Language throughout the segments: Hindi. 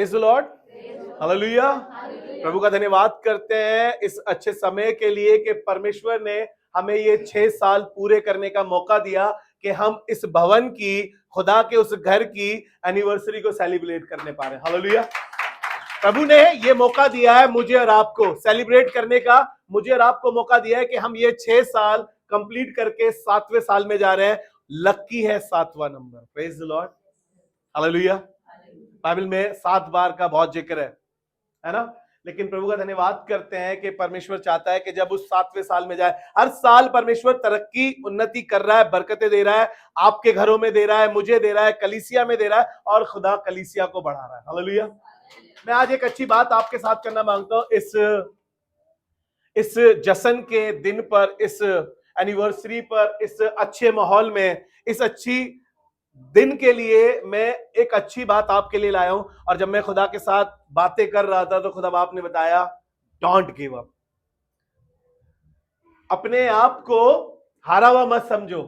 Praise the lord, hallelujah. प्रभु का धन्यवाद करते हैं इस अच्छे समय के लिए कि परमेश्वर ने हमें ये 6 साल पूरे करने का मौका दिया कि हम इस भवन की, खुदा के उस घर की एनिवर्सरी को सेलिब्रेट करने पा रहे हैं। हालेलुया। प्रभु ने ये मौका दिया है मुझे और आपको सेलिब्रेट करने का, मुझे और आपको मौका दिया है कि हम ये 6 साल कंप्लीट करके 7वें साल में जा रहे हैं। लकी है 7वां number. Praise the lord, hallelujah. Bible में 7 बार का बहुत जिक्र है ना। लेकिन प्रभु का धन्यवाद करते हैं कि परमेश्वर चाहता है कि जब उस 7वें साल में जाए, हर साल परमेश्वर तरक्की, उन्नति कर रहा है, बरकतें दे रहा है, आपके घरों में दे रहा है, मुझे दे रहा है, कलीसिया में दे रहा है, और खुदा कलीसिया को बढ़ा रहा है। हालेलुया। मैं आज एक अच्छी बात आपके साथ करना मांगता हूं। इस जश्न के दिन पर, इस एनिवर्सरी पर, इस अच्छे माहौल में, इस अच्छी दिन के लिए मैं एक अच्छी बात आपके लिए लाया हूं। और जब मैं खुदा के साथ बातें कर रहा था तो खुदा बाप ने बताया, डोंट गिव अप। अपने आप को हारा हुआ मत समझो,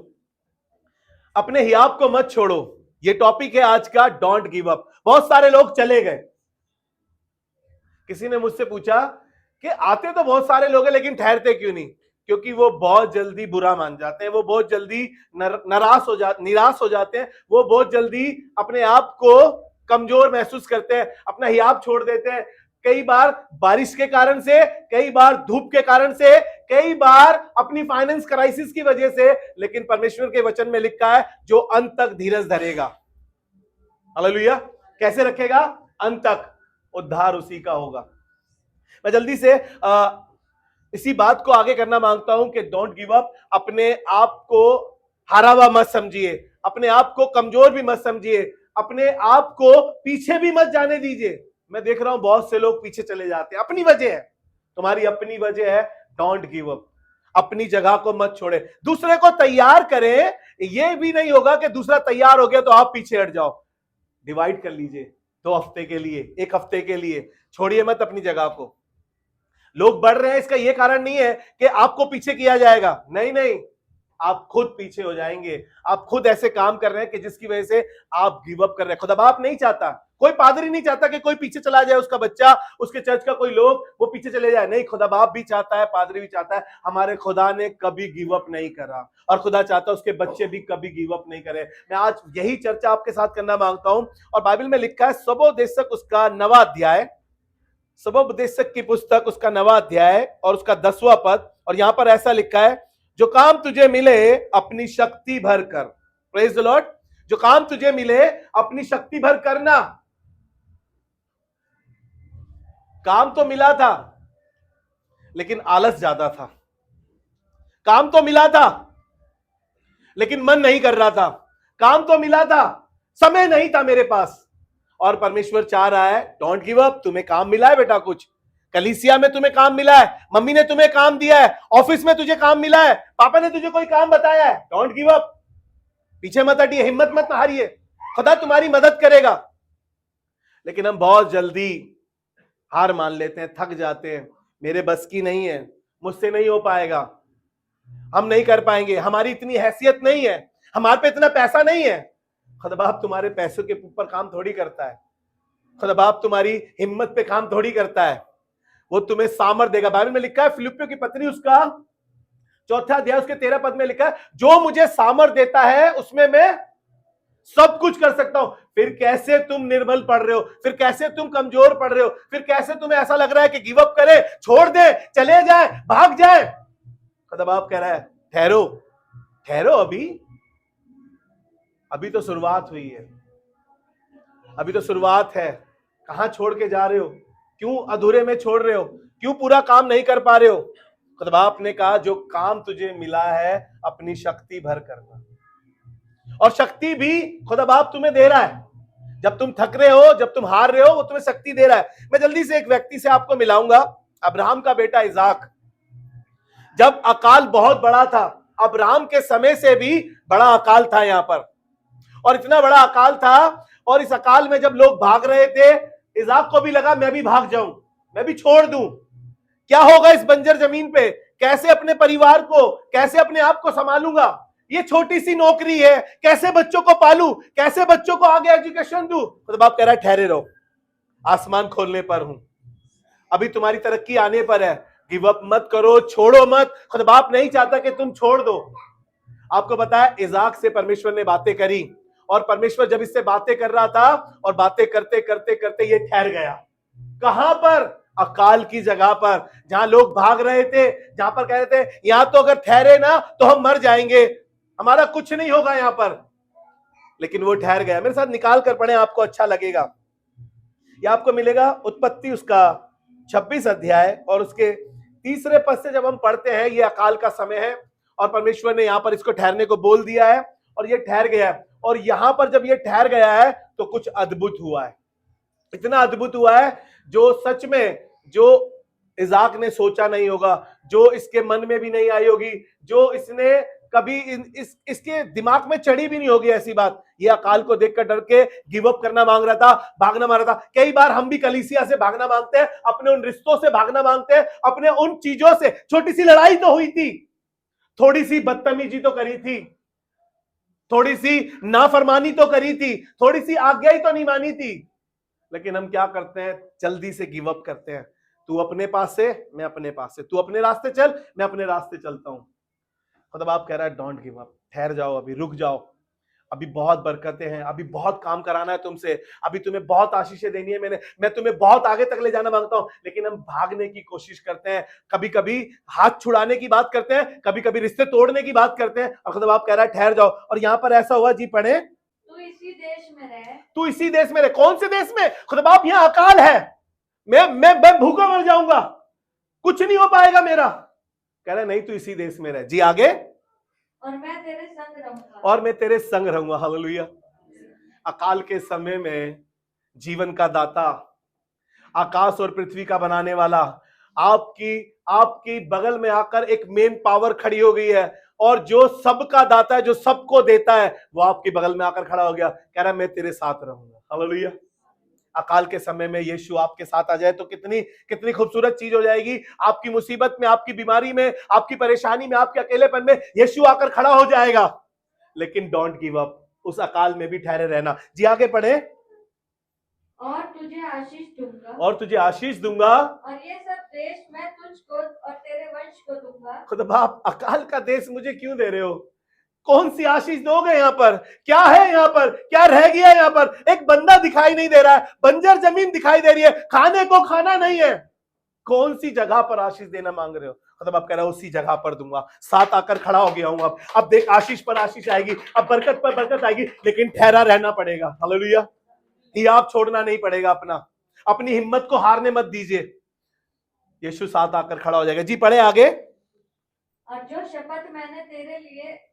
अपने हियाब को मत छोड़ो। ये टॉपिक है आज का, डोंट गिव अप। बहुत सारे लोग चले गए। किसी ने मुझसे पूछा कि आते तो बहुत सारे लोग हैं लेकिन ठहरते क्यों नहीं? क्योंकि वो बहुत जल्दी बुरा मान जाते हैं, वो बहुत जल्दी निराश हो जाते हैं, वो बहुत जल्दी अपने आप को कमजोर महसूस करते हैं, अपना हियाब छोड़ देते हैं। कई बार बारिश के कारण से, कई बार धूप के कारण से, कई बार अपनी फाइनेंस क्राइसिस की वजह से। लेकिन परमेश्वर के वचन में लिखा है, जो अंत तक धीरज धरेगा, हालेलुया, कैसे रखेगा? अंत तक, उद्धार उसी का होगा। मैं जल्दी से इसी बात को आगे करना मांगता हूं कि डोंट गिव अप। अपने आप को हारा हुआ मत समझिए, अपने आप को कमजोर भी मत समझिए, अपने आप को पीछे भी मत जाने दीजिए। मैं देख रहा हूं बहुत से लोग पीछे चले जाते हैं, अपनी वजह है, तुम्हारी अपनी वजह है। डोंट गिव अप, अपनी जगह को मत छोड़े, दूसरे को तैयार करें। यह भी नहीं होगा कि दूसरा तैयार हो गया तो आप पीछे हट जाओ। डिवाइड कर लीजिए, 2 हफ्ते के लिए, 1 हफ्ते के लिए, छोड़िए मत अपनी जगह को। लोग बढ़ रहे हैं, इसका यह कारण नहीं है कि आपको पीछे किया जाएगा, नहीं नहीं, आप खुद पीछे हो जाएंगे। आप खुद ऐसे काम कर रहे हैं कि जिसकी वजह से आप गिव अप कर रहे हैं। खुदा बाप नहीं चाहता, कोई पादरी नहीं चाहता कि कोई पीछे चला जाए, उसका बच्चा, उसके चर्च का कोई लोग वो पीछे चले जाए। नहीं, खुदा बाप भी चाहता है, पादरी भी चाहता है। हमारे खुदा ने कभी गिव अप नहीं करा, और खुदा चाहता है उसके बच्चे भी कभी गिव अप नहीं करे। मैं आज यही चर्चा आपके साथ करना मांगता हूं। और बाइबल में लिखा है, सबोपदेशक उसका 9वां अध्याय, सबोपदेशक की पुस्तक उसका 9वां अध्याय और उसका 10वां पद। और यहां पर ऐसा लिखा है, जो काम तुझे मिले अपनी शक्ति भर कर। Praise the Lord. जो काम तुझे मिले अपनी शक्ति भर करना। काम तो मिला था लेकिन आलस ज्यादा था। काम तो मिला था लेकिन मन नहीं कर रहा था। काम तो मिला था, समय नहीं था मेरे पास। और परमेश्वर चाह रहा है, डोंट गिव अप। तुम्हें काम मिला है बेटा, कुछ कलीसिया में तुम्हें काम मिला है, मम्मी ने तुम्हें काम दिया है, ऑफिस में तुझे काम मिला है, पापा ने तुझे कोई काम बताया है। डोंट गिव अप, पीछे मत हटिए, हिम्मत मत हारिए, खुदा तुम्हारी मदद करेगा। लेकिन हम बहुत जल्दी हार मान लेते हैं, थक जाते हैं, मेरे बस की नहीं है, मुझसे नहीं हो पाएगा, हम नहीं कर पाएंगे, हमारी इतनी हैसियत नहीं है, हमारे पे इतना पैसा नहीं है। खुदा बाप तुम्हारे पैसों के ऊपर काम थोड़ी करता है, खुदा बाप तुम्हारी हिम्मत पे काम थोड़ी करता है, वो तुम्हें सामर्थ देगा। बाइबल में लिखा है, फिलिप्पियों की पत्री उसका 4वां अध्याय उसके 13 पद में लिखा है, जो मुझे सामर्थ देता है उसमें मैं सब कुछ कर सकता हूं। फिर कैसे तुम निर्बल पड़ रहे हो, फिर कैसे तुम कमजोर पड़ रहे हो, फिर कैसे तुम्हें ऐसा लग रहा है कि गिव अप करे, छोड़ दे, चले जाए, भाग जाए। खुदा बाप कह रहा है, ठहरो ठहरो, अभी तो शुरुआत हुई है, अभी तो शुरुआत है। कहां छोड़ के जा रहे हो? क्यों अधूरे में छोड़ रहे हो? क्यों पूरा काम नहीं कर पा रहे हो? खुदा बाप ने कहा, जो काम तुझे मिला है अपनी शक्ति भर करना। और शक्ति भी खुदा बाप तुम्हें दे रहा है। जब तुम थक रहे हो, जब तुम हार रहे हो, वो तुम्हें शक्ति दे रहा है। मैं जल्दी से एक व्यक्ति से आपको मिलाऊंगा, अब्राहम का बेटा इसाक। जब अकाल बहुत बड़ा था, अब्राहम के समय से भी बड़ा अकाल था यहां पर, और इतना बड़ा अकाल था, और इस अकाल में जब लोग भाग रहे थे, इसाक को भी लगा मैं भी भाग जाऊं, मैं भी छोड़ दूं। क्या होगा इस बंजर जमीन पे? कैसे अपने परिवार को, कैसे अपने आप को संभालूंगा? ये छोटी सी नौकरी है, कैसे बच्चों को पालूं, कैसे बच्चों को आगे एजुकेशन दूं? तो बाप कह रहा है, ठहरे रहो, आसमान खोलने पर हूं, अभी तुम्हारी तरक्की आने पर है। गिव अप मत करो, छोड़ो मत। खुदा बाप नहीं चाहता कि तुम छोड़ दो। आपको पता है इज़ाक से परमेश्वर ने बातें करी, और परमेश्वर जब इससे बातें कर रहा था और बातें करते करते करते ये ठहर गया। कहां पर? अकाल की जगह पर, जहां लोग भाग रहे थे, जहां पर कह रहे थे यहां तो अगर ठहरे ना तो हम मर जाएंगे, हमारा कुछ नहीं होगा यहां पर। लेकिन वो ठहर गया। मेरे साथ निकाल कर पढ़े, आपको अच्छा लगेगा। यह आपको मिलेगा उत्पत्ति उसका 26 अध्याय और उसके 3 पद से जब हम पढ़ते हैं, ये अकाल का समय है और परमेश्वर ने यहां पर इसको ठहरने को बोल दिया है और ये ठहर गया है। और यहां पर जब ये ठहर गया है तो कुछ अद्भुत हुआ है। इतना अद्भुत हुआ है जो सच में, जो इज़ाक ने सोचा नहीं होगा, जो इसके मन में भी नहीं आई होगी, जो इसने कभी इसके दिमाग में चढ़ी भी नहीं होगी ऐसी बात। ये अकाल को देखकर डर के गिव अप करना मांग रहा था, भागना मांग रहा था। कई बार हम भी कलीसिया से भागना मांगते हैं, अपने उन रिश्तों से भागना मांगते हैं, अपने उन चीजों से। छोटी सी लड़ाई तो हुई थी, थोड़ी सी बदतमीजी तो करी थी, थोड़ी सी नाफरमानी तो करी थी, थोड़ी सी आज्ञा ही तो नहीं मानी थी, लेकिन हम क्या करते हैं? जल्दी से गिव अप करते हैं। तू अपने पास से, मैं अपने पास से, तू अपने रास्ते चल, मैं अपने रास्ते चलता हूं। मतलब आप कह रहा है डोंट गिव अप, ठहर जाओ, अभी रुक जाओ, अभी बहुत बरकतें हैं, अभी बहुत काम कराना है तुमसे, अभी तुम्हें बहुत आशीषें देनी है, मैं तुम्हें बहुत आगे तक ले जाना मांगता हूं। लेकिन हम भागने की कोशिश करते हैं, कभी कभी हाथ छुड़ाने की बात करते हैं, कभी कभी रिश्ते तोड़ने की बात करते हैं। और खुदा आप कह रहा है ठहर जाओ। और यहां पर ऐसा हुआ, जी पढ़े, तू इसी देश में रह। तू इसी देश में रहे। कौन से देश में? खुदा बाप यहां अकाल है, मैं भूखा मर जाऊंगा, कुछ नहीं हो पाएगा मेरा। कह रहा नहीं, तू इसी देश में रह। जी आगे, और मैं तेरे संग रहूंगा। और मैं तेरे संग रहूंगा। हालेलुया। अकाल के समय में जीवन का दाता, आकाश और पृथ्वी का बनाने वाला, आपकी आपकी बगल में आकर एक मेन पावर खड़ी हो गई है, और जो सबका दाता है, जो सबको देता है, वो आपके बगल में आकर खड़ा हो गया। कह रहा है मैं तेरे साथ रहूंगा। हालेलुया। अकाल के समय में यीशु आपके साथ आ जाए तो कितनी कितनी खूबसूरत चीज हो जाएगी। आपकी मुसीबत में, आपकी बीमारी में, आपकी परेशानी में, आपके अकेलेपन में यीशु आकर खड़ा हो जाएगा। लेकिन डोंट गिव अप, उस अकाल में भी ठहरे रहना। जी आगे पढ़े। और तुझे आशीष दूंगा, और तुझे आशीष दूंगा, और ये सब देश मैं तुझको और तेरे वंश को दूंगा। खुदा बाप, अकाल का देश मुझे क्यों दे रहे हो? कौन सी आशीष दोगे? यहाँ पर क्या है? यहाँ पर क्या रह गया? यहाँ पर एक बंदा दिखाई नहीं दे रहा है, बंजर जमीन दिखाई दे रही है, खाने को खाना नहीं है। कौन सी जगह पर आशीष देना मांग रहे हो? मतलब आप कह रहे हो उसी जगह पर दूंगा। साथ आकर खड़ा हो गया हूं। अब देख, आशीष पर आशीष आएगी, अब बरकत पर बरकत आएगी, लेकिन ठहरा रहना पड़ेगा। हालेलुया। ही आप छोड़ना नहीं पड़ेगा, अपनी हिम्मत को हारने मत दीजिए। यीशु साथ आकर खड़ा हो जाएगा। जी पढ़े आगे। और जो शपथ मैंने तेरे लिए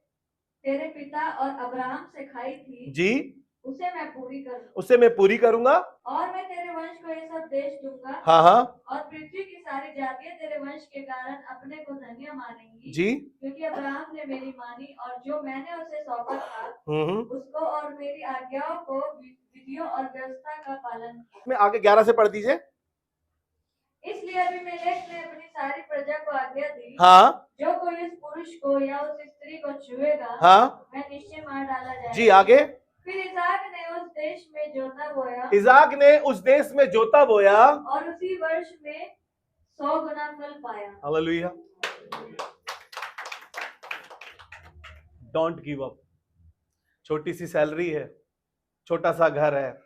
तेरे पिता और अब्राहम से खाई थी, जी, उसे मैं पूरी करूंगा। उसे मैं पूरी करूंगा। और मैं तेरे वंश को ये सब देश दूंगा। हाँ हाँ। और पृथ्वी की सारी जातियां तेरे वंश के कारण अपने को धन्य मानेंगी। जी, क्योंकि अब्राहम ने मेरी मानी, और जो मैंने उसे सौंपा था उसको, और मेरी आज्ञाओं को, विधियों और व्यवस्था का पालन किया। मैं आगे 11 से पढ़ दीजिए। इसलिए अबीमेलेक ने अपनी सारी प्रजा को आज्ञा दी, हाँ, जो कोई इस पुरुष को या उस स्त्री को छुएगा, हाँ, वह निश्चय मार डाला जाएगा। जी आगे। फिर इसाक ने उस देश में जोता बोया, इज़ाक ने उस देश में जोता बोया, और उसी वर्ष में 100 गुना फल पाया। हालेलुया। Don't give up. छोटी सी सैलरी है, छोटा सा घर है,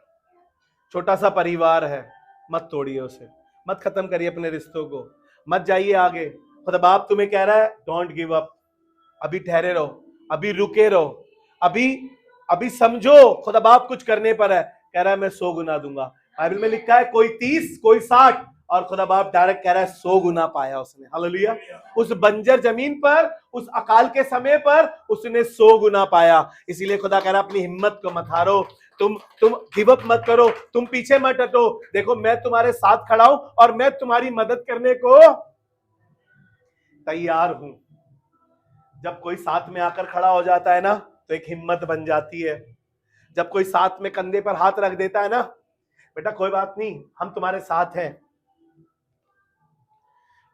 छोटा सा परिवार है, मत तोड़िए उसे, मत खत्म करिए अपने रिश्तों को, मत जाइए आगे। खुदा बाप तुम्हें कह रहा है डोंट गिव अप, अभी ठहरे रहो, अभी रुके रहो, अभी अभी समझो खुदा बाप कुछ करने पर है। कह रहा है मैं 100 गुना दूंगा। बाइबल में लिखा है कोई 30, कोई 60, और खुदा बाप डायरेक्ट कह रहा है 100 गुना पाया उसने। हालेलुया। उस बंजर जमीन पर, उस अकाल के समय पर उसने 100 गुना पाया। इसीलिए खुदा कह रहा है अपनी हिम्मत को मत हारो, तुम गिव अप मत करो, तुम पीछे मत हटो। देखो मैं तुम्हारे साथ खड़ा हूं और मैं तुम्हारी मदद करने को तैयार हूं। जब कोई साथ में आकर खड़ा हो जाता है ना तो एक हिम्मत बन जाती है। जब कोई साथ में कंधे पर हाथ रख देता है ना, बेटा कोई बात नहीं, हम तुम्हारे साथ हैं,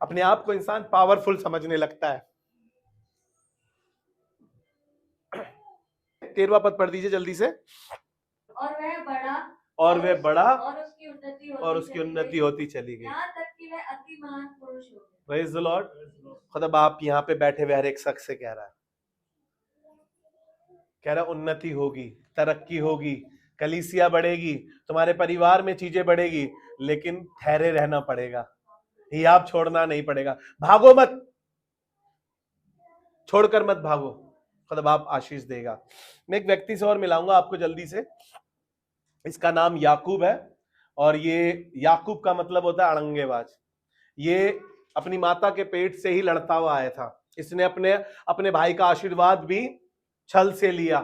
अपने आप को इंसान पावरफुल समझने लगता है। 13वां पद पढ़ दीजिए जल्दी से। और वह बड़ा और वे बड़ा और उसकी उन्नति होती चली गई। यहाँ तक कि वह अति महान पुरुष हो गए। Praise the Lord. खुदा बाप यहाँ पे बैठे हुए हर एक शख्स से कह रहा है उन्नति होगी, तरक्की होगी, कलीसिया बढ़ेगी, तुम्हारे परिवार में चीजें बढ़ेगी, लेकिन ठहरे रहना पड़ेगा, हियाब छोड़ना नहीं पड़ेगा। भागो मत, छोड़कर मत भागो, खुदा बाप आशीष देगा। मैं एक व्यक्ति से और मिलाऊंगा आपको जल्दी से। इसका नाम याकूब है और ये याकूब का मतलब होता है अड़ंगेबाज। ये अपनी माता के पेट से ही लड़ता हुआ आया था। इसने अपने भाई का आशीर्वाद भी छल से लिया।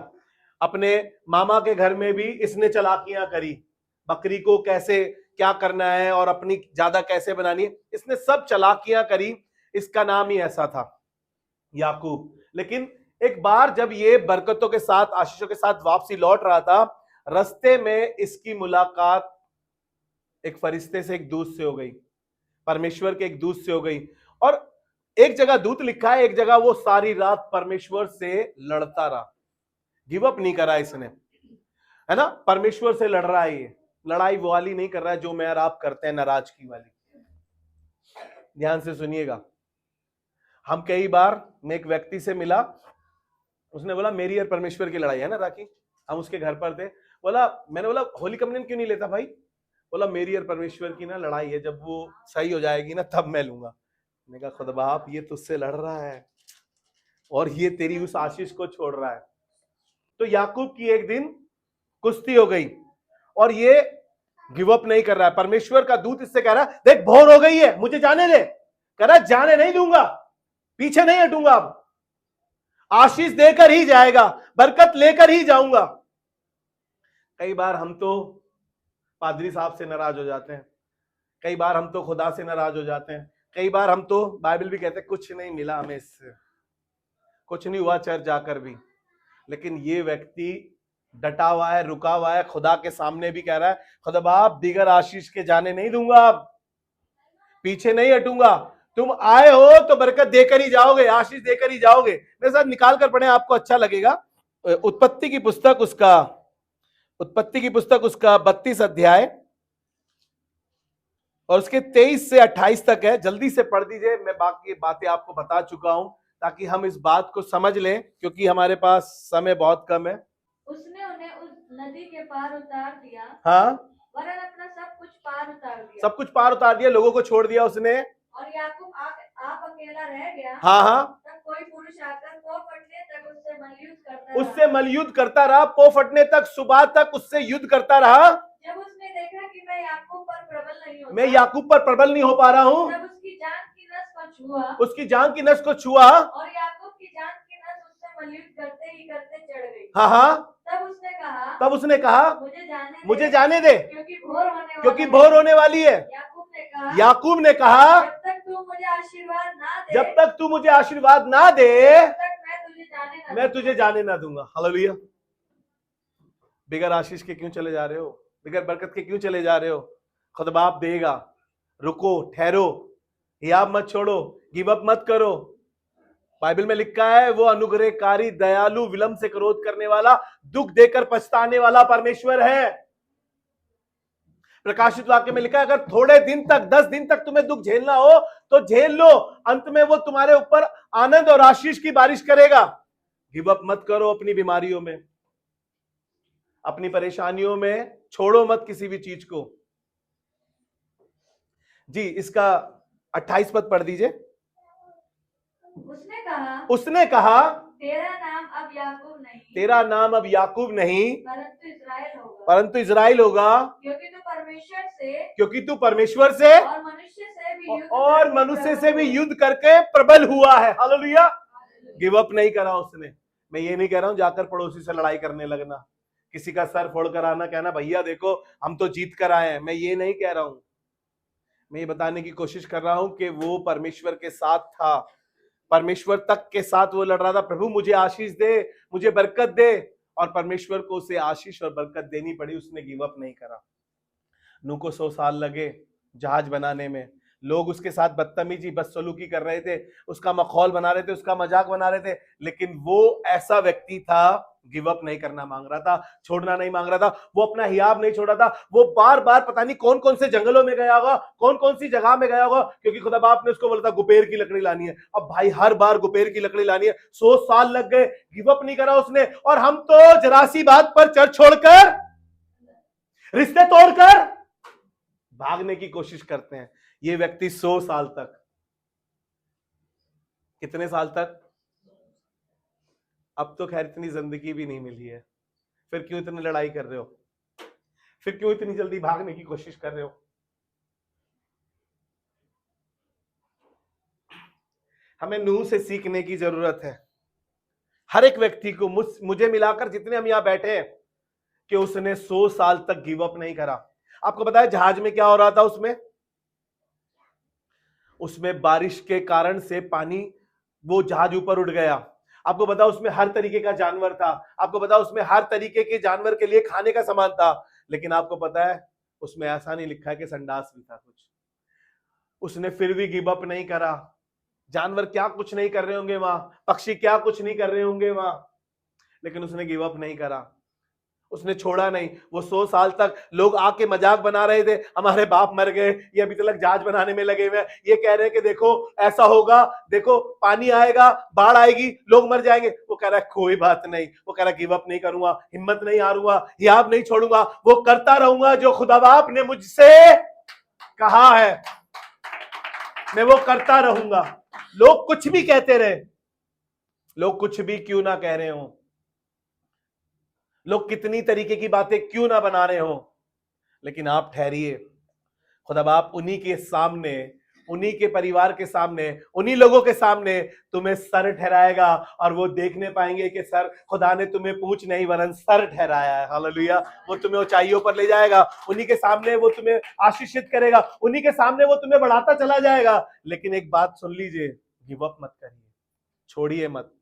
अपने मामा के घर में भी इसने चालाकियां करी, बकरी को कैसे क्या करना है और अपनी ज्यादा कैसे बनानी है, इसने सब चालाकियां करी। इसका नाम ही ऐसा था, याकूब। लेकिन एक बार जब ये बरकतों के साथ, आशीषों के साथ वापसी लौट रहा था, रास्ते में इसकी मुलाकात एक फरिश्ते से, एक दूत से हो गई, परमेश्वर के एक दूत से हो गई। और एक जगह दूत लिखा है, एक जगह वो सारी रात परमेश्वर से लड़ता रहा, गिव अप नहीं करा इसने, है ना। परमेश्वर से लड़ रहा है, ये लड़ाई वो वाली नहीं कर रहा है जो मैं और आप करते हैं, नाराजगी वाली। ध्यान से सुनिएगा। हम कई बार, मैं एक व्यक्ति से मिला, उसने बोला मेरी और परमेश्वर की लड़ाई है ना राखी। हम उसके घर पर थे, मैंने बोला होली कम्युनियन क्यों नहीं लेता भाई? बोला मेरी और परमेश्वर की ना लड़ाई है, जब वो सही हो जाएगी ना तब मैं लूंगा। मैंने कहा खुदा बाप ये तुझसे लड़ रहा है और ये तेरी उस आशीष को छोड़ रहा है। तो याकूब की एक दिन कुश्ती हो गई और ये गिव अप नहीं कर रहा है। परमेश्वर का दूत इससे कह रहा है देख भोर हो गई है, मुझे जाने दे। कह रहा जाने नहीं दूंगा, पीछे नहीं हटूंगा, अब आशीष देकर ही जाएगा, बरकत लेकर ही जाऊंगा। कई बार हम तो पादरी साहब से नाराज हो जाते हैं, कई बार हम तो खुदा से नाराज हो जाते हैं, कई बार हम तो, बाइबल भी कहते हैं कुछ नहीं मिला हमें इससे, कुछ नहीं हुआ चर्च जाकर भी। लेकिन ये व्यक्ति डटा हुआ है, रुका हुआ है, खुदा के सामने भी कह रहा है खुदा बाप दिगर आशीष के जाने नहीं दूंगा, अब पीछे नहीं हटूंगा, तुम आए हो तो बरकत देकर ही जाओगे, आशीष देकर ही जाओगे। मेरे साथ निकाल कर पढ़े, आपको अच्छा लगेगा। उत्पत्ति की पुस्तक उसका 32 अध्याय और उसके 23 से 28 तक है। जल्दी से पढ़ दीजिए, मैं बाकी बातें आपको बता चुका हूं ताकि हम इस बात को समझ लें, क्योंकि हमारे पास समय बहुत कम है। उसने उन्हें उस नदी के पार उतार दिया, हाँ, वरन अपना सब कुछ पार उतार दिया, लोगों को छोड़ दिया उसने। और याकूब आप अकेला रह गया। हाँ, तब कोई पुरुष आकर पौ फटने तक उससे मलयुद्ध करता रहा, पौ फटने तक, सुबह तक उससे युद्ध करता रहा। जब उसने देखा कि मैं याकूब पर प्रबल नहीं हो पा रहा हूँ, तब उसकी जान की नस को छुआ और याकूब की जान की नस उससे मलयुद्ध करते ही करते चढ़ गई। हाँ, तब उसने कहा मुझे जाने दे, क्योंकि भोर होने वाली है। याकूब ने कहा जब तक तू मुझे आशीर्वाद ना दे मैं तुझे जाने ना दूंगा। हालेलुया। बिगर आशीष के क्यों चले जा रहे हो? बिगर बरकत के क्यों चले जा रहे हो? खुदा बाप देगा, रुको, ठहरो, हियाब मत छोड़ो, गिव अप मत करो। बाइबल में लिखा है वो अनुग्रहकारी, दयालु, विलंब से क्रोध करने वाला, दुख देकर पछताने वाला परमेश्वर है। प्रकाशित वाक्य में लिखा है अगर थोड़े दिन तक, 10 दिन तक तुम्हें दुख झेलना हो तो झेल लो, अंत में वो तुम्हारे ऊपर आनंद और आशीष की बारिश करेगा। गिव अप मत करो अपनी बीमारियों में, अपनी परेशानियों में, छोड़ो मत किसी भी चीज को। जी, इसका 28 पद पढ़ दीजिए। उसने कहा तेरा नाम अब याकूब नहीं परंतु इज़राइल होगा, क्योंकि तू परमेश्वर से और मनुष्य से भी युद्ध करके प्रबल हुआ है। हालेलुया। गिव अप नहीं करा उसने। मैं ये नहीं कह रहा हूं जाकर पड़ोसी से लड़ाई करने लगना, किसी का सर फोड़ कर आना, कहना भैया देखो हम तो जीत कर आए हैं। मैं ये नहीं कह रहा हूं, मैं ये बताने की कोशिश कर रहा हूं कि वो परमेश्वर के साथ था, परमेश्वर तक के साथ वो लड़ रहा था। प्रभु मुझे आशीष दे, मुझे बरकत दे, और परमेश्वर को उसे आशीष और बरकत देनी पड़ी। उसने गिव अप नहीं करा। नूह को 100 साल लगे जहाज बनाने में। लोग उसके साथ बदतमीजी, बदसलूकी कर रहे थे, उसका मखौल बना रहे थे, उसका मजाक बना रहे थे, लेकिन वो ऐसा व्यक्ति था गिव अप नहीं करना मांग रहा था, छोड़ना नहीं मांग रहा था, वो अपना हियाब नहीं छोड़ा था। वो बार बार पता नहीं कौन कौन से जंगलों में गया होगा, कौन कौन सी जगह में गया होगा, क्योंकि खुदा बाप ने उसको बोला था गुपेर की लकड़ी लानी है। अब भाई हर बार गुपेर की लकड़ी लानी है, 100 साल लग गए, गिव अप नहीं करा उसने। और हम तो जरा सी बात पर चर्च छोड़कर, रिश्ते तोड़कर भागने की कोशिश करते हैं। ये व्यक्ति 100 साल तक, कितने साल तक? अब तो खैर इतनी जिंदगी भी नहीं मिली है, फिर क्यों इतनी लड़ाई कर रहे हो? फिर क्यों इतनी जल्दी भागने की कोशिश कर रहे हो? हमें नूह से सीखने की जरूरत है, हर एक व्यक्ति को, मुझे मिलाकर जितने हम यहां बैठे हैं, कि उसने 100 साल तक गिव अप नहीं करा। आपको पता है जहाज में क्या हो रहा था? उसमें बारिश के कारण से पानी, वो जहाज ऊपर उठ गया। आपको पता उसमें हर तरीके का जानवर था, आपको पता उसमें हर तरीके के जानवर के लिए खाने का सामान था, लेकिन आपको पता है उसमें ऐसा नहीं लिखा है कि संडास भी था कुछ। उसने फिर भी गिव अप नहीं करा। जानवर क्या कुछ नहीं कर रहे होंगे वहां, पक्षी क्या कुछ नहीं कर रहे होंगे वहां, लेकिन उसने गिव अप नहीं करा, उसने छोड़ा नहीं। वो 100 साल तक लोग आके मजाक बना रहे थे, हमारे बाप मर गए, ये अभी तक जहाज बनाने में लगे हुए, ये कह रहे हैं कि देखो ऐसा होगा, देखो पानी आएगा, बाढ़ आएगी, लोग मर जाएंगे। वो कह रहा है कोई बात नहीं, वो कह रहा गिव अप नहीं करूंगा, हिम्मत नहीं हारूंगा, हियाब नहीं छोड़ूंगा, वो करता रहूंगा जो खुदा बाप ने मुझसे कहा है, मैं वो करता रहूंगा। लोग कुछ भी कहते रहे, लोग कुछ भी क्यों ना कह रहे हो, लोग कितनी तरीके की बातें क्यों ना बना रहे हो, लेकिन आप ठहरिए। खुदा बाप उन्हीं के सामने, उन्हीं के परिवार के सामने, उन्हीं लोगों के सामने तुम्हें सर ठहराएगा, और वो देखने पाएंगे कि सर, खुदा ने तुम्हें पूंछ नहीं वरन सर ठहराया है। हालेलुया। वो तुम्हें ऊंचाइयों पर ले जाएगा, उन्हीं के सामने वो तुम्हें आशीषित करेगा, उन्हीं के सामने वो तुम्हें बढ़ाता चला जाएगा। लेकिन एक बात सुन लीजिए, गिव अप मत करिए, छोड़िए मत,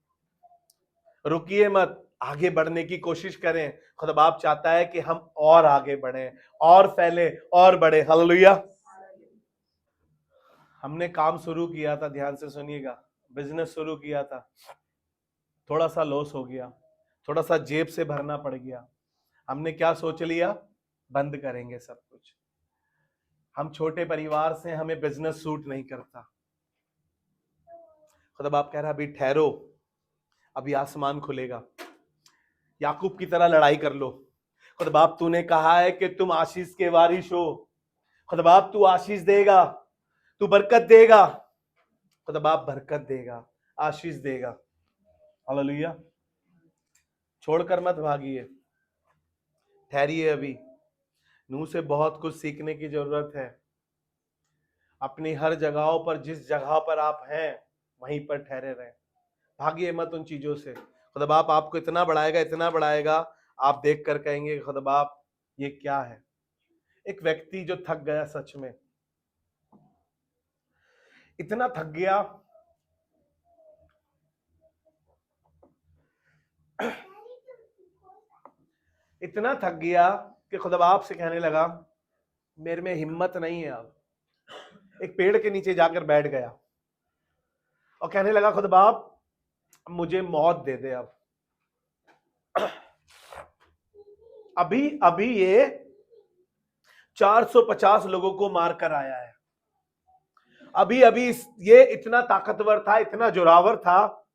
रुकिए मत, आगे बढ़ने की कोशिश करें। खुदा बाप चाहता है कि हम और आगे बढ़ें, और फैले, और बढ़े। हालेलुया। हमने काम शुरू किया था, ध्यान से सुनिएगा, बिजनेस शुरू किया था, थोड़ा सा लॉस हो गया, थोड़ा सा जेब से भरना पड़ गया। हमने क्या सोच लिया? बंद करेंगे सब कुछ। हम छोटे परिवार से, हमें बिजनेस सूट नहीं करता। खुदा बाप कह रहा अभी ठहरो, अभी आसमान खुलेगा, याकूब की तरह लड़ाई कर लो। खुदा बाप तूने कहा है कि तुम आशीष के वारिश हो, खुदा बाप तू आशीष देगा, तू बरकत देगा, खुदा बाप बरकत देगा, आशीष देगा। हालेलुया। छोड़कर मत भागिए, ठहरिए। अभी नूह से बहुत कुछ सीखने की जरूरत है। अपनी हर जगहों पर, जिस जगह पर आप हैं वहीं पर ठहरे रहें, भागिए मत उन चीजों से। खुदा बाप आपको इतना बढ़ाएगा, इतना बढ़ाएगा, आप देख कर कहेंगे खुदा बाप ये क्या है। एक व्यक्ति जो थक गया, सच में इतना थक गया, इतना थक गया कि खुदा बाप से कहने लगा मेरे में हिम्मत नहीं है। अब एक पेड़ के नीचे जाकर बैठ गया और कहने लगा खुदा बाप मुझे मौत दे दे। अब अभी अभी ये 450 लोगों को मारकर आया है, अभी अभी ये इतना ताकतवर था, इतना जोरावर था,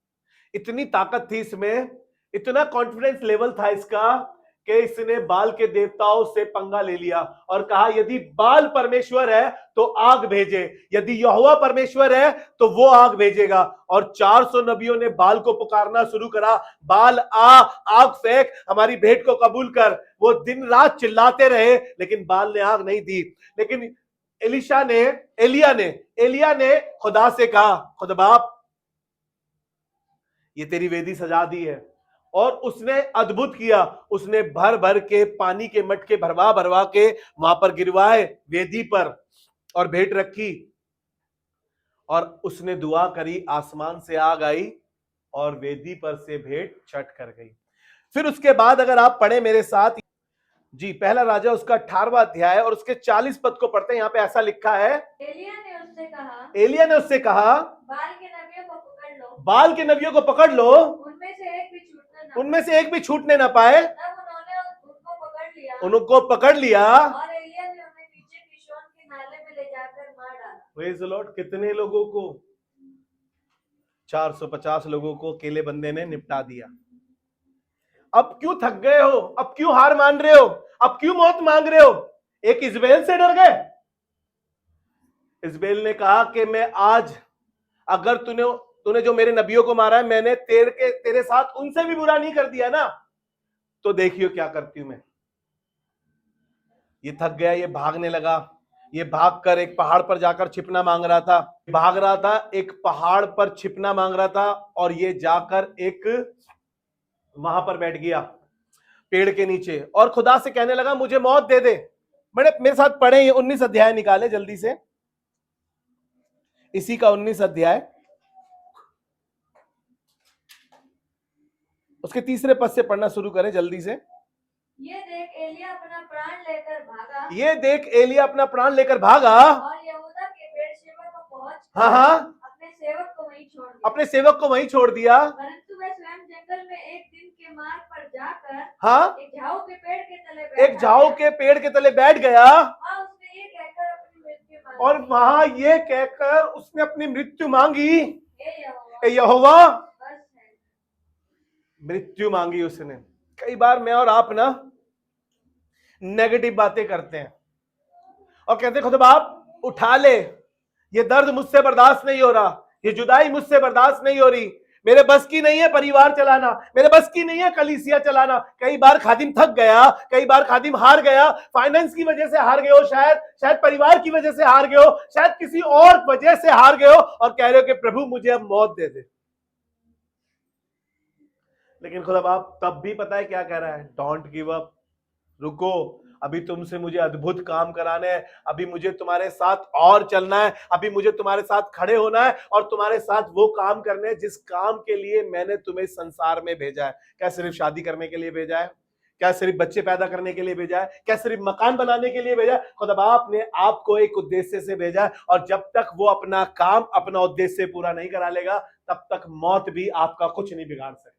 इतनी ताकत थी इसमें, इतना कॉन्फिडेंस लेवल था इसका कि इसने बाल के देवताओं से पंगा ले लिया और कहा यदि बाल परमेश्वर है तो आग भेजे, यदि यहोवा परमेश्वर है तो वो आग भेजेगा। और 400 नबियों ने बाल को पुकारना शुरू करा, बाल आ, आग फेंक, हमारी भेंट को कबूल कर। वो दिन रात चिल्लाते रहे, लेकिन बाल ने आग नहीं दी। लेकिन एलिया ने खुदा से कहा खुदा बाप ये तेरी वेदी सजा दी है, और उसने अद्भुत किया, उसने भर भर के पानी के मटके भरवा भरवा के वहां पर गिरवाए वेदी पर और भेंट रखी, और उसने दुआ करी, आसमान से आग आई और वेदी पर से भेंट छट कर गई। फिर उसके बाद अगर आप पढ़े मेरे साथ जी, पहला राजा उसका 18वां अध्याय और उसके 40 पद को पढ़ते हैं। यहाँ पे ऐसा लिखा है, एलिया ने उससे कहा बाल के नबियों को पकड़ लो, उनमें से एक भी ना उनमें से एक भी छूटने ना पाए। तब उन्होंने उनको पकड़ लिया उनको पकड़ लिया। और एलिया ने उन्हें नीचे किशोन के नाले में ले जाकर मार डाला। Praise the Lord. कितने लोगों को? 450 लोगों को अकेले बंदे ने निपटा दिया। अब क्यों थक गए हो? अब क्यों हार मान रहे हो? अब क्यों मौत मांग रहे हो? एक इजबेल से डर गए? इजबेल ने कहा कि मैं आज, अगर तूने जो मेरे नबियों को मारा है, मैंने तेरे साथ उनसे भी बुरा नहीं कर दिया ना, तो देखियो क्या करती हूं मैं। ये थक गया, ये भागने लगा। ये भागकर एक पहाड़ पर जाकर छिपना मांग रहा था। भाग रहा था, एक पहाड़ पर छिपना मांग रहा था, और ये जाकर एक वहां पर बैठ गया पेड़ के नीचे, और खुदा से कहने लगा मुझे मौत दे दे। मेरे साथ पढ़े, ये 19 अध्याय निकाले जल्दी से, इसी का 19 अध्याय, उसके तीसरे पद से पढ़ना शुरू करें जल्दी से। ये देख एलिया अपना प्राण लेकर भागा ये देख एलिया अपना प्राण लेकर भागा और यहूदा के बेर्शेबा को पहुंच अपने सेवक को वहीं छोड़ दिया। अपने सेवक को वहीं छोड़ दिया। परंतु वह स्वयं जंगल में एक दिन के मार्ग पर जाकर हाँ, एक झाऊ के पेड़ के तले एक झाऊ के पेड़ के तले बैठ गया, उसने ये कहकर अपनी मृत्यु मांगी। और वहां ये कहकर उसने अपनी मृत्यु मांगी। हे यहोवा, बस है। मृत्यु मांगी उसने। कई बार मैं और आप ना नेगेटिव बातें करते हैं और कहते हैं खुदा बाप उठा ले, ये दर्द मुझसे बर्दाश्त नहीं हो रहा, ये जुदाई मुझसे बर्दाश्त नहीं हो रही, मेरे बस की नहीं है परिवार चलाना, मेरे बस की नहीं है कलीसिया चलाना। कई बार खादिम थक गया, कई बार खादिम हार गया, फाइनेंस की वजह से हार गए हो, शायद परिवार की वजह से हार गए हो, शायद किसी और वजह से हार गए हो, और कह रहे हो कि प्रभु मुझे अब मौत दे दे। लेकिन खुदा बाप तब भी पता है क्या कह रहा है? डोंट गिव अप, रुको, अभी तुमसे मुझे अद्भुत काम कराने हैं, अभी मुझे तुम्हारे साथ और चलना है, अभी मुझे तुम्हारे साथ खड़े होना है और तुम्हारे साथ वो काम करने हैं जिस काम के लिए मैंने तुम्हें संसार में भेजा है। क्या सिर्फ शादी करने के लिए भेजा है? क्या सिर्फ बच्चे पैदा करने के लिए भेजा है? क्या सिर्फ मकान बनाने के लिए भेजा है? खुदा बाप ने आपको एक उद्देश्य से भेजा है, और जब तक वो अपना काम, अपना उद्देश्य पूरा नहीं करा लेगा, तब तक मौत भी आपका कुछ नहीं बिगाड़ सकती।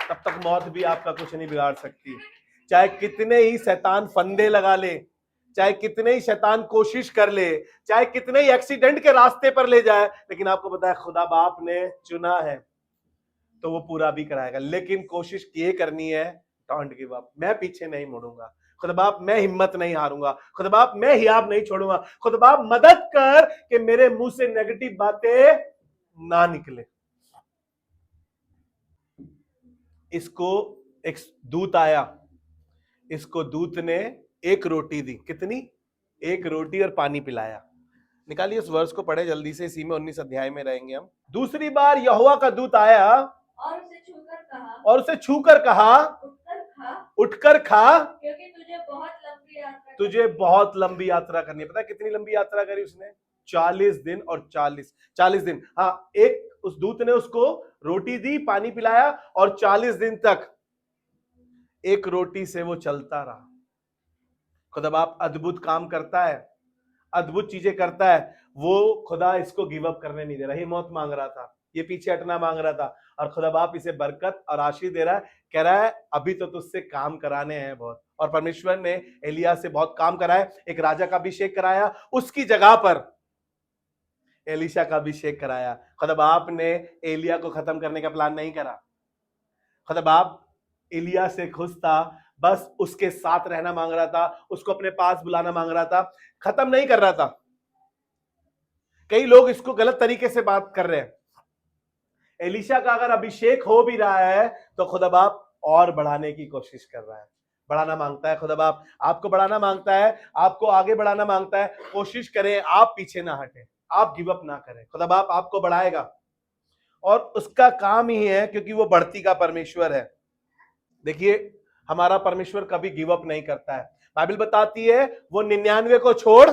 तब तक मौत भी आपका कुछ नहीं बिगाड़ सकती। चाहे कितने ही शैतान फंदे लगा ले, चाहे कितने ही शैतान कोशिश कर ले, चाहे कितने ही एक्सीडेंट के रास्ते पर ले जाए, लेकिन आपको पता है खुदा बाप ने चुना है तो वो पूरा भी कराएगा। लेकिन कोशिश ये करनी है, डोंट गिव अप, मैं पीछे नहीं मुड़ूंगा, खुदा बाप मैं हिम्मत नहीं हारूंगा, खुदा बाप मैं हियाब नहीं छोड़ूंगा, खुदा बाप मदद कर कि मेरे मुंह से नेगेटिव बातें ना निकले। इसको एक दूत आया, इसको दूत ने एक रोटी दी। कितनी? एक रोटी और पानी पिलाया। निकालिए उस वर्ष को, पढ़े जल्दी से, इसी में 19 अध्याय में रहेंगे हम। दूसरी बार यहोवा का दूत आया और उसे छूकर कहा उठकर खा, क्योंकि तुझे बहुत लंबी यात्रा करनी है। पता है कितनी लंबी यात्रा करी उसने? 40 दिन और 40 दिन। हाँ, एक उस दूत ने उसको रोटी दी, पानी पिलाया, और 40 दिन तक एक रोटी से वो चलता रहा। खुदा बाप अद्भुत काम करता है, अद्भुत चीजें करता है। वो खुदा इसको गिव अप करने नहीं दे रहा। ये मौत मांग रहा था, ये पीछे हटना मांग रहा था, और खुदा बाप इसे बरकत और आशीष दे रहा है। कह रहा है अभी तो तुझसे काम कराने हैं बहुत। और परमेश्वर ने एलिया से बहुत काम कराया। एक राजा का अभिषेक कराया, उसकी जगह पर एलीशा का अभिषेक कराया। खुदा बाप ने एलिया को खत्म करने का प्लान नहीं करा। खुदा बाप एलिया से खुश था, बस उसके साथ रहना मांग रहा था, उसको अपने पास बुलाना मांग रहा था, खत्म नहीं कर रहा था। कई लोग इसको गलत तरीके से बात कर रहे हैं। एलीशा का अगर अभिषेक हो भी रहा है तो खुदा बाप और बढ़ाने की कोशिश कर रहा है, बढ़ाना मांगता है। खुदा बाप आपको बढ़ाना मांगता है, आपको आगे बढ़ाना मांगता है। कोशिश करें, आप पीछे ना हटें, आप गिव अप ना करें। खुदा बाप आपको बढ़ाएगा, और उसका काम ही है, क्योंकि वो बढ़ती का परमेश्वर है। देखिए, हमारा परमेश्वर कभी गिव अप नहीं करता है। बाइबल बताती है वो 99 को छोड़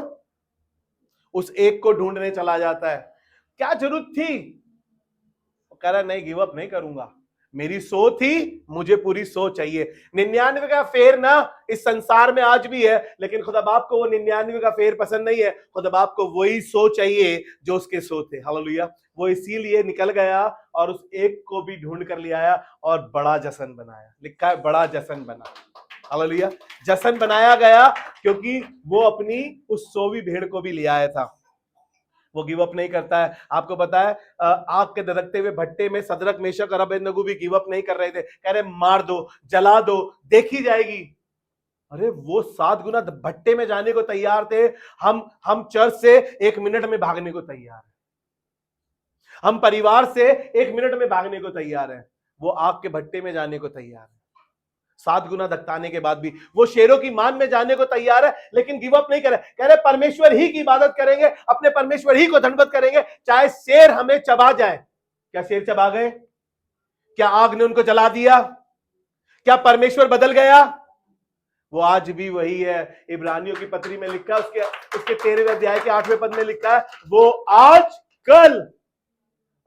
उस एक को ढूंढने चला जाता है। क्या जरूरत थी? वो कह रहा नहीं, गिव अप नहीं करूंगा, मेरी 100 थी, मुझे पूरी 100 चाहिए। 99 का फेर ना इस संसार में आज भी है, लेकिन खुदा बाप को वो 99 का फेर पसंद नहीं है। खुदा बाप को वही 100 चाहिए जो उसके 100 थे। हालेलुया। वो इसीलिए निकल गया और उस एक को भी ढूंढ कर ले आया और बड़ा जश्न बनाया। लिखा है बड़ा जश्न बना। हालेलुया। जश्न बनाया गया क्योंकि वो अपनी उस 100वीं भेड़ को भी ले आया था। वो गिव अप नहीं करता है। आपको पता है आग के धधकते हुए भट्टे में सदरक मेशक और अबेदनगो भी गिव अप नहीं कर रहे थे। कह रहे मार दो, जला दो, देखी जाएगी। अरे वो 7 गुना भट्टे में जाने को तैयार थे। हम चर्च से 1 मिनट में भागने को तैयार है। हम परिवार से 1 मिनट में भागने को तैयार है। वो आग के भट्टे में जाने को तैयार है। 7 गुना धक्काने के बाद भी वो शेरों की मान में जाने को तैयार है, लेकिन गिव अप नहीं करे। कह रहे परमेश्वर ही की इबादत करेंगे, अपने परमेश्वर ही को धन्यवाद करेंगे, चाहे शेर हमें चबा जाए। क्या शेर चबा गए? क्या आग ने उनको जला दिया? क्या परमेश्वर बदल गया? वो आज भी वही है। इब्रानियों की पत्री में लिखा है, उसके 13वें अध्याय के 8वें पद में लिखा है, वो आज, कल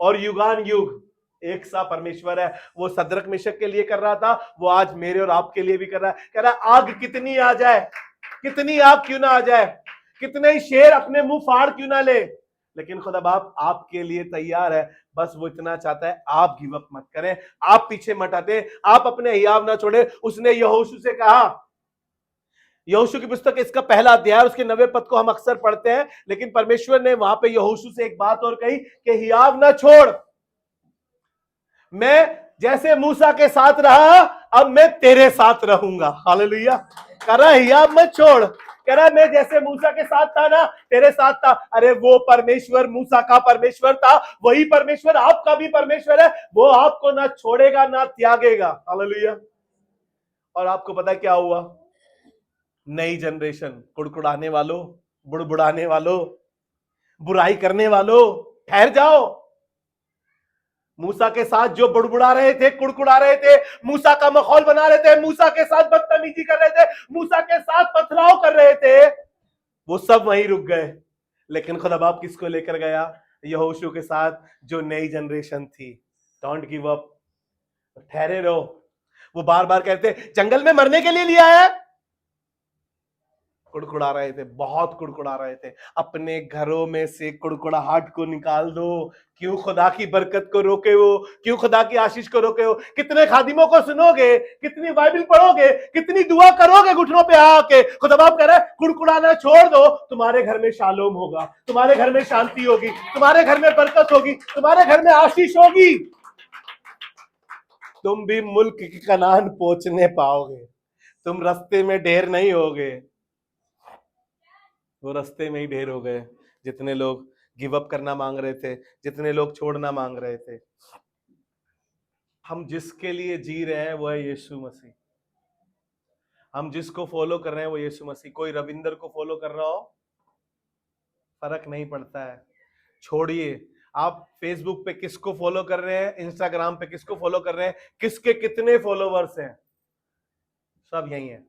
और युगान युग एक सा परमेश्वर है। वो सदरक मेशक के लिए कर रहा था, वो आज मेरे और आपके लिए भी कर रहा है। कह रहा है आग कितनी आ जाए, कितनी आग क्यों ना आ जाए, कितने ही शेर अपने मुंह फाड़ क्यों ना ले, लेकिन खुदा बाप आपके लिए तैयार है। बस वो इतना चाहता है आप गिव अप मत करें, आप पीछे मत हटे, आप अपने हियाव ना छोड़े। उसने यहोशू से कहा, यहोशू की पुस्तक इसका पहला अध्याय उसके 9वें पद को हम अक्सर पढ़ते हैं, लेकिन परमेश्वर ने वहां पे यहोशू से एक बात और कही कि हियाव ना छोड़। मैं जैसे मूसा के साथ रहा, अब मैं तेरे साथ रहूंगा। हालेलुया। कह रहा हियाव मत छोड़। कह रहा मैं जैसे मूसा के साथ था ना, तेरे साथ था। अरे वो परमेश्वर मूसा का परमेश्वर था, वही परमेश्वर आपका भी परमेश्वर है। वो आपको ना छोड़ेगा ना त्यागेगा। हालेलुया। और आपको पता है क्या हुआ? नई जनरेशन, कुड़कुड़ाने वालों, बुड़बुड़ाने वालों, बुराई करने वालों, ठहर जाओ। मूसा के साथ जो बुड़बुड़ा रहे थे, कुड़कुड़ा रहे थे, मूसा का माहौल बना रहे थे, मूसा के साथ बदतमीजी कर रहे थे, मूसा के साथ पथराव कर रहे थे, वो सब वहीं रुक गए। लेकिन खुदा बाप किसको लेकर गया? यहोशू के साथ, जो नई जनरेशन थी। डोंट गिव अप, ठहरे रहो। वो बार बार कहते जंगल में मरने के लिए लिया है। कुड़कुड़ा रहे थे, बहुत कुड़कुड़ा रहे थे। अपने घरों में से कुड़कुड़ाहट को निकाल दो। क्यों खुदा की बरकत को रोके हो? क्यों खुदा की आशीष को रोके हो? कितने खादिमों को सुनोगे, कितनी बाइबल पढ़ोगे, कितनी दुआ करोगे घुटनों पे आके? खुदा बाप कह रहा है कुड़कुड़ाना छोड़ दो। तुम्हारे घर में शालोम होगा, तुम्हारे घर में शांति होगी, तुम्हारे घर में बरकत होगी, तुम्हारे घर में आशीष होगी। तुम भी मुल्क की कनान पहुंचने पाओगे। तुम रास्ते में ढेर नहीं होगे। वो रास्ते में ही ढेर हो गए। जितने लोग गिव अप करना मांग रहे थे, जितने लोग छोड़ना मांग रहे थे। हम जिसके लिए जी रहे हैं वो है यीशु मसीह। हम जिसको फॉलो कर रहे हैं वो यीशु मसीह। कोई रविंदर को फॉलो कर रहा हो, फर्क नहीं पड़ता है। छोड़िए, आप फेसबुक पे किसको फॉलो कर रहे हैं, इंस्टाग्राम पे किसको फॉलो कर रहे हैं, किसके कितने फॉलोवर्स हैं, सब यही है।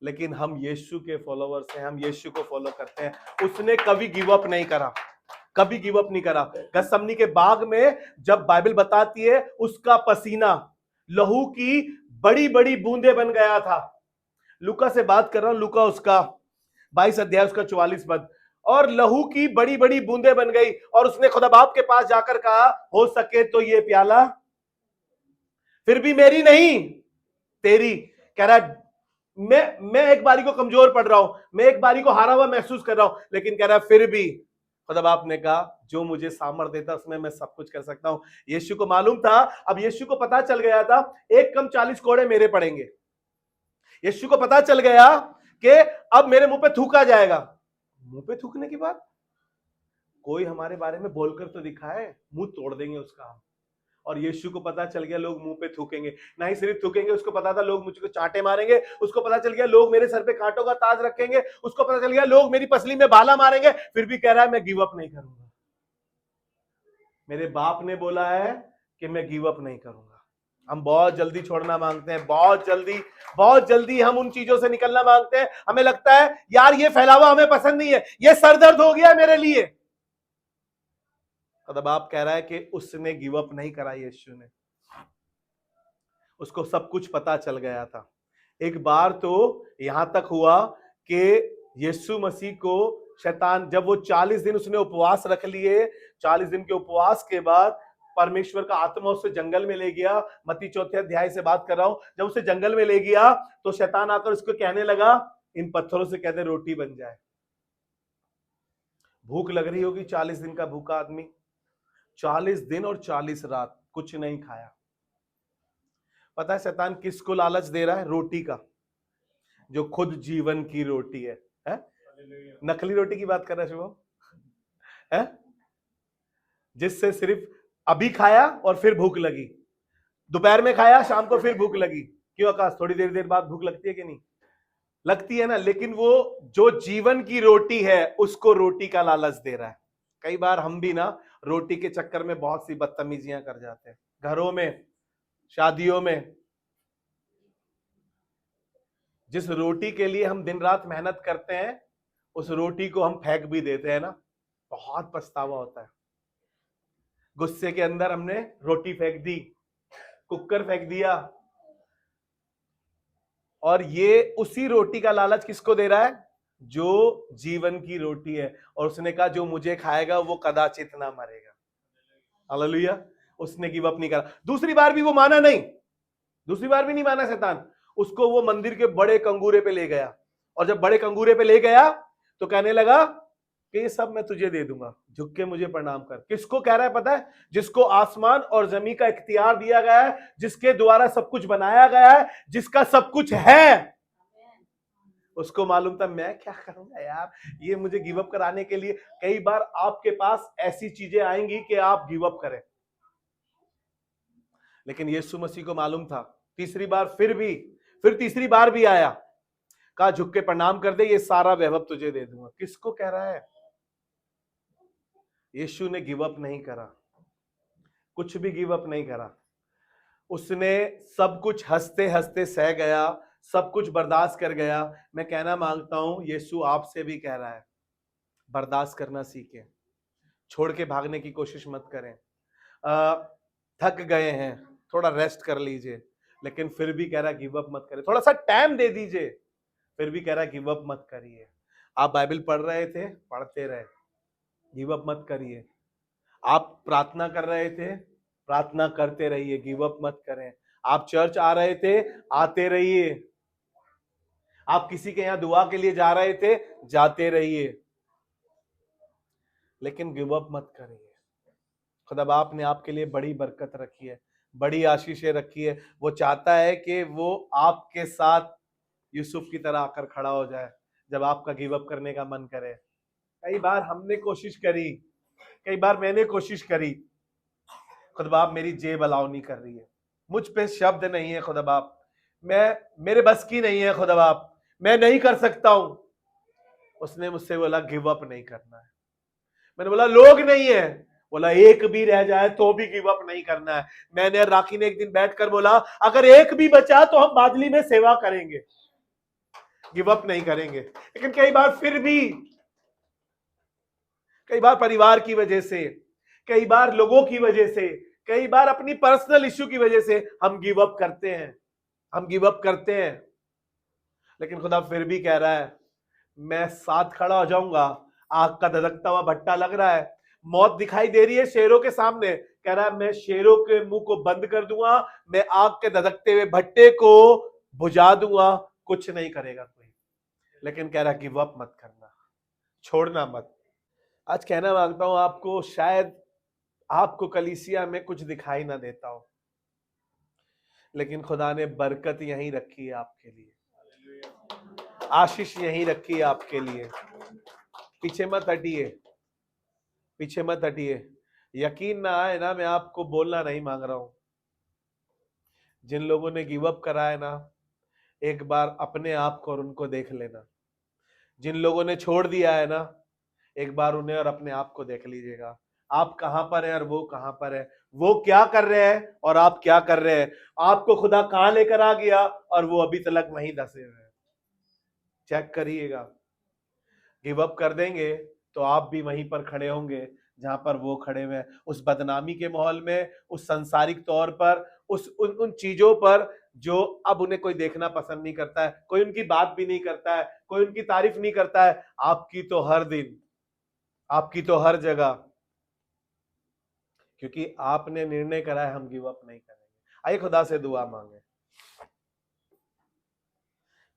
लेकिन हम यीशु के फॉलोवर्स हैं, हम यीशु को फॉलो करते हैं। उसने कभी गिव अप नहीं करा, कभी गिव अप नहीं करा। गसमनी के बाग में जब बाइबल बताती है उसका पसीना लहू की बड़ी बड़ी बूंदे बन गया था। लूका से बात कर रहा हूं, लूका उसका 22 अध्याय उसका 44 पद। और लहू की बड़ी बड़ी बूंदे बन गई और उसने खुदा बाप के पास जाकर कहा, हो सके तो ये प्याला फिर भी मेरी नहीं तेरी। कह रहा मैं एक बारी को कमजोर पड़ रहा हूं, मैं एक बारी को हारा हुआ महसूस कर रहा हूं, लेकिन कह रहा फिर भी खुदा बाप ने कहा जो मुझे सामर्थ देता उसमें मैं सब कुछ कर सकता हूं। यीशु को मालूम था, अब यीशु को पता चल गया था एक कम 40 कोड़े मेरे पड़ेंगे। यीशु को पता चल गया कि अब मेरे मुंह पे थूका जाएगा। मुंह पे थूकने की बात, कोई हमारे बारे में बोलकर तो दिखाए, मुंह तोड़ देंगे उसका। और यीशु को पता चल गया लोग मुंह पे थूकेंगे। ना ही सिर्फ थूकेंगे, उसको पता था लोग मुझको चांटे मारेंगे, उसको पता चल गया लोग मेरे सर पे कांटों का ताज रखेंगे, उसको पता चल गया लोग मेरी पसली में भाला मारेंगे। फिर भी कह रहा है मैं गिव अप नहीं करूंगा। मेरे बाप ने बोला है कि मैं गिव अप नहीं करूंगा। हम बहुत जल्दी छोड़ना मांगते हैं, बहुत जल्दी हम उन चीजों से निकलना मांगते हैं। हमें लगता है यार ये फैलावा हमें पसंद नहीं है, ये सरदर्द हो गया मेरे लिए। तब आप कह रहा है कि उसने गिव अप नहीं करा यीशु ने। उसको सब कुछ पता चल गया था। एक बार तो यहां तक हुआ कि यीशु मसीह को शैतान, जब वो 40 दिन उसने उपवास रख लिए, 40 दिन के उपवास के बाद परमेश्वर का आत्मा उसे जंगल में ले गया। मत्ती 4 अध्याय से बात कर रहा हूं। जब उसे जंगल में ले गया तो शैतान आकर उसको कहने लगा, इन पत्थरों से कहते रोटी बन जाए। भूख लग रही होगी, 40 दिन का भूखा आदमी, 40 दिन और 40 रात कुछ नहीं खाया। पता है शैतान किसको लालच दे रहा है? रोटी का, जो खुद जीवन की रोटी है? नकली रोटी की बात कर रहा है शुभम, है जिससे सिर्फ अभी खाया और फिर भूख लगी, दोपहर में खाया, शाम को फिर भूख लगी। क्यों आकाश, थोड़ी देर देर बाद भूख लगती है कि नहीं लगती है ना? लेकिन वो जो जीवन की रोटी है उसको रोटी का लालच दे रहा है। कई बार हम भी ना रोटी के चक्कर में बहुत सी बदतमीजियां कर जाते हैं, घरों में, शादियों में। जिस रोटी के लिए हम दिन रात मेहनत करते हैं उस रोटी को हम फेंक भी देते हैं ना, बहुत पछतावा होता है। गुस्से के अंदर हमने रोटी फेंक दी, कुकर फेंक दिया, और ये उसी रोटी का लालच किसको दे रहा है? जो जीवन की रोटी है। और उसने कहा जो मुझे खाएगा वो कदाचित ना मरेगा। हालेलुया। उसने गिव अप नहीं करा। दूसरी बार भी वो माना नहीं, दूसरी बार भी नहीं माना शैतान। उसको वो मंदिर के बड़े कंगूरे पे ले गया, और जब बड़े कंगूरे पे ले गया तो कहने लगा कि ये सब मैं तुझे दे दूंगा, झुक के मुझे प्रणाम कर। किसको कह रहा है पता है? जिसको आसमान और जमीन का इख्तियार दिया गया है, जिसके द्वारा सब कुछ बनाया गया है, जिसका सब कुछ है। उसको मालूम था मैं क्या करूंगा यार, ये मुझे गिव अप कराने के लिए। कई बार आपके पास ऐसी चीजें आएंगी कि आप गिव अप करें, लेकिन यीशु मसीह को मालूम था। तीसरी बार फिर तीसरी बार भी आया, कहा झुक के प्रणाम कर दे, ये सारा वैभव तुझे दे दूंगा। किसको कह रहा है? यीशु ने गिव अप नहीं करा, कुछ भी गिव अप नहीं करा। उसने सब कुछ हंसते हंसते सह गया, सब कुछ बर्दाश्त कर गया। मैं कहना मांगता हूं यीशु आपसे भी कह रहा है, बर्दाश्त करना सीखें, छोड़ के भागने की कोशिश मत करें। थक गए हैं, थोड़ा रेस्ट कर लीजिए, लेकिन फिर भी कह रहा है गिव अप मत करिए। थोड़ा सा टाइम दे दीजिए, फिर भी कह रहा है गिव अप मत करिए। आप बाइबल पढ़ रहे थे, पढ़ते रहे, गिव अप मत करिए। आप प्रार्थना कर रहे थे, प्रार्थना करते रहिए, गिव अप मत करें। आप चर्च आ रहे थे, आते रहिए। आप किसी के यहां दुआ के लिए जा रहे थे, जाते रहिए, लेकिन गिव अप मत करिए। खुदा बाप ने आपके लिए बड़ी बरकत रखी है, बड़ी आशीषें रखी है। वो चाहता है कि वो आपके साथ यूसुफ की तरह आकर खड़ा हो जाए जब आपका गिव अप करने का मन करे। कई बार हमने कोशिश करी, कई बार मैंने कोशिश करी, खुदा बाप मेरी जेब अलाउ नहीं कर रही है, मुझ पे शब्द नहीं है खुदा बाप, मेरे बस की नहीं है खुदा बाप, मैं नहीं कर सकता हूं। उसने मुझसे बोला गिव अप नहीं करना है। मैंने बोला लोग नहीं है, बोला एक भी रह जाए तो भी गिव अप नहीं करना है। मैंने और राखी ने एक दिन बैठकर बोला अगर एक भी बचा तो हम बादली में सेवा करेंगे, गिव अप नहीं करेंगे। लेकिन कई बार फिर भी, कई बार परिवार की वजह से, कई बार लोगों की वजह से, कई बार अपनी पर्सनल इश्यू की वजह से हम गिव अप करते हैं, हम गिव अप करते हैं। लेकिन खुदा फिर भी कह रहा है मैं साथ खड़ा हो जाऊंगा। आग का धधकता हुआ भट्टा लग रहा है, मौत दिखाई दे रही है शेरों के सामने, कह रहा है मैं शेरों के मुंह को बंद कर दूंगा, मैं आग के धधकते हुए भट्टे को बुझा दूंगा, कुछ नहीं करेगा कोई। लेकिन कह रहा गिव अप मत करना, छोड़ना मत। आज कहना मांगता हूं आपको, शायद आपको कलीसिया में कुछ दिखाई ना देता हो, लेकिन खुदा ने बरकत यहीं रखी है आपके लिए, आशीष यहीं रखी है आपके लिए। पीछे मत हटिए, पीछे मत हटिए। यकीन ना आए ना, मैं आपको बोलना नहीं मांग रहा हूं, जिन लोगों ने गिव अप करा है ना, एक बार अपने आप को और उनको देख लेना। जिन लोगों ने छोड़ दिया है ना, एक बार उन्हें और अपने आप को देख लीजिएगा। आप कहां पर है और वो कहां पर है, वो क्या कर रहे हैं और आप क्या कर रहे हैं, आपको खुदा कहां लेकर आ गया और वो अभी तक वहीं धंसे हुए हैं। चेक करिएगा। गिव अप कर देंगे तो आप भी वहीं पर खड़े होंगे जहां पर वो खड़े हुए हैं, उस बदनामी के माहौल में, उस संसारिक तौर पर, उन चीजों पर जो अब उन्हें कोई देखना पसंद नहीं करता है, कोई उनकी बात भी नहीं करता है, कोई उनकी तारीफ नहीं करता है। आपकी तो हर दिन, आपकी तो हर जगह, क्योंकि आपने निर्णय करा है हम गिव अप नहीं करेंगे। आइए खुदा से दुआ मांगे।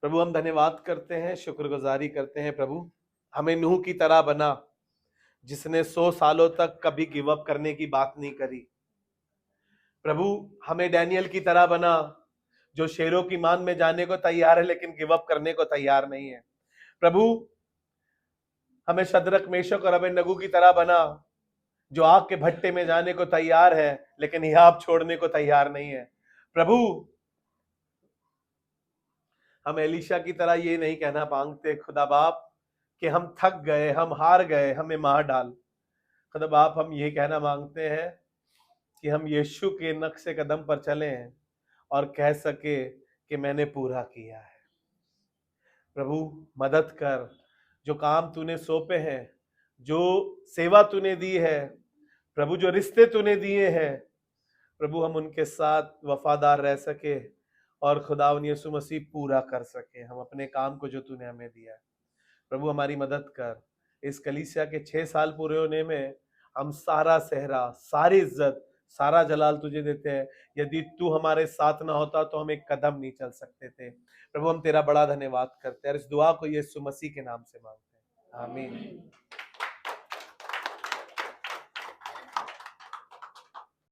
प्रभु हम धन्यवाद करते हैं, शुक्रगुजारी करते हैं प्रभु, हमें नूह की तरह बना जिसने 100 सालों तक कभी गिव अप करने की बात नहीं करी। प्रभु हमें डैनियल की तरह बना जो शेरों की मान में जाने को तैयार है लेकिन गिव अप करने को तैयार नहीं है। प्रभु हमें शद्रक, मेशक और अबेदनगो की तरह बना जो आग के भट्टे में जाने को तैयार है लेकिन हियाब छोड़ने को तैयार नहीं है। प्रभु हम एलीशा की तरह ये नहीं कहना मांगते खुदा बाप कि हम थक गए, हम हार गए, हमें मार डाल। खुदा बाप हम ये कहना मांगते हैं कि हम यीशु के नक्शे कदम पर चलें और कह सके कि मैंने पूरा किया है। प्रभु मदद कर, जो काम तूने सौंपे हैं, जो सेवा तूने दी है प्रभु, जो रिश्ते तूने दिए हैं प्रभु, हम उनके साथ वफादार रह सके और खुदावन यीशु मसीह पूरा कर सके हम अपने काम को जो तूने हमें दिया है। प्रभु हमारी मदद कर। इस कलीसिया के 6 साल पूरे होने में हम सारा सेहरा, सारी इज्जत, सारा जलाल तुझे देते हैं। यदि तू हमारे साथ ना होता तो हम एक कदम नहीं चल सकते थे। प्रभु हम तेरा बड़ा धन्यवाद करते हैं और इस दुआ को यीशु मसीह के नाम से मांगते हैं, आमीन।